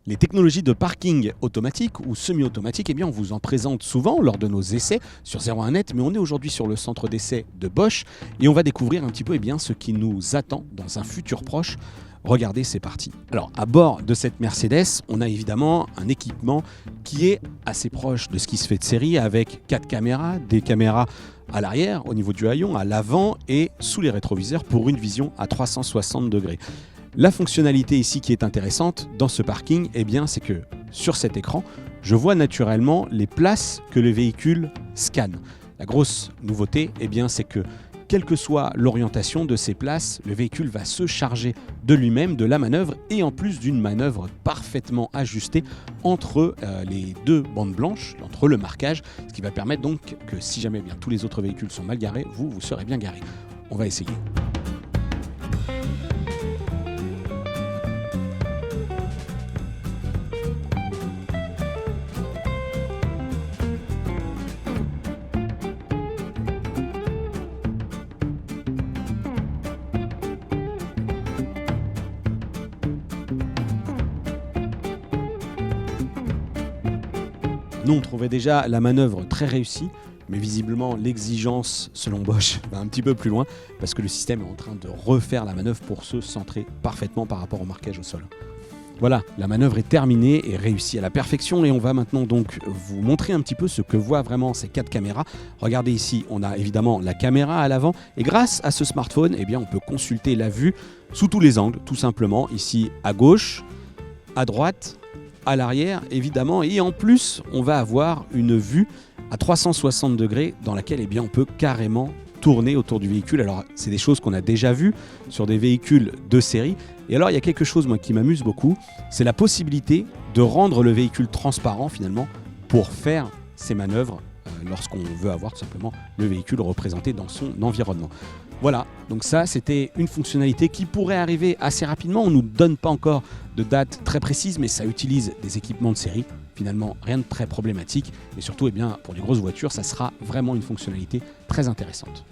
Les technologies de parking automatique ou semi-automatique, eh bien, on vous en présente souvent lors de nos essais sur 01net, mais on est aujourd'hui sur le centre d'essai de Bosch et on va découvrir un petit peu ce qui nous attend dans un futur proche. Regardez, c'est parti. Alors, à bord de cette Mercedes, on a évidemment un équipement qui est assez proche de ce qui se fait de série avec 4 caméras, des caméras à l'arrière, au niveau du haillon, à l'avant et sous les rétroviseurs pour une vision à 360 degrés. La fonctionnalité ici qui est intéressante dans ce parking, eh bien, c'est que sur cet écran, je vois naturellement les places que le véhicule scanne. La grosse nouveauté, eh bien, c'est que quelle que soit l'orientation de ces places, le véhicule va se charger de lui-même, de la manœuvre, et en plus d'une manœuvre parfaitement ajustée entre les deux bandes blanches, entre le marquage, ce qui va permettre donc que si jamais tous les autres véhicules sont mal garés, vous serez bien garé. On va essayer. Nous, on trouvait déjà la manœuvre très réussie, mais visiblement l'exigence, selon Bosch, va un petit peu plus loin, parce que le système est en train de refaire la manœuvre pour se centrer parfaitement par rapport au marquage au sol. Voilà, la manœuvre est terminée et réussie à la perfection, et on va maintenant donc vous montrer un petit peu ce que voient vraiment ces 4 caméras. Regardez ici, on a évidemment la caméra à l'avant, et grâce à ce smartphone, eh bien, on peut consulter la vue sous tous les angles, tout simplement, ici à gauche, à droite, à l'arrière évidemment, et en plus on va avoir une vue à 360 degrés dans laquelle on peut carrément tourner autour du véhicule. Alors c'est des choses qu'on a déjà vues sur des véhicules de série, et alors il y a quelque chose qui m'amuse beaucoup, c'est la possibilité de rendre le véhicule transparent finalement pour faire ces manœuvres lorsqu'on veut avoir tout simplement le véhicule représenté dans son environnement. Voilà, donc ça c'était une fonctionnalité qui pourrait arriver assez rapidement. On ne nous donne pas encore de date très précise, mais ça utilise des équipements de série. Finalement, rien de très problématique. Et surtout, pour les grosses voitures, ça sera vraiment une fonctionnalité très intéressante.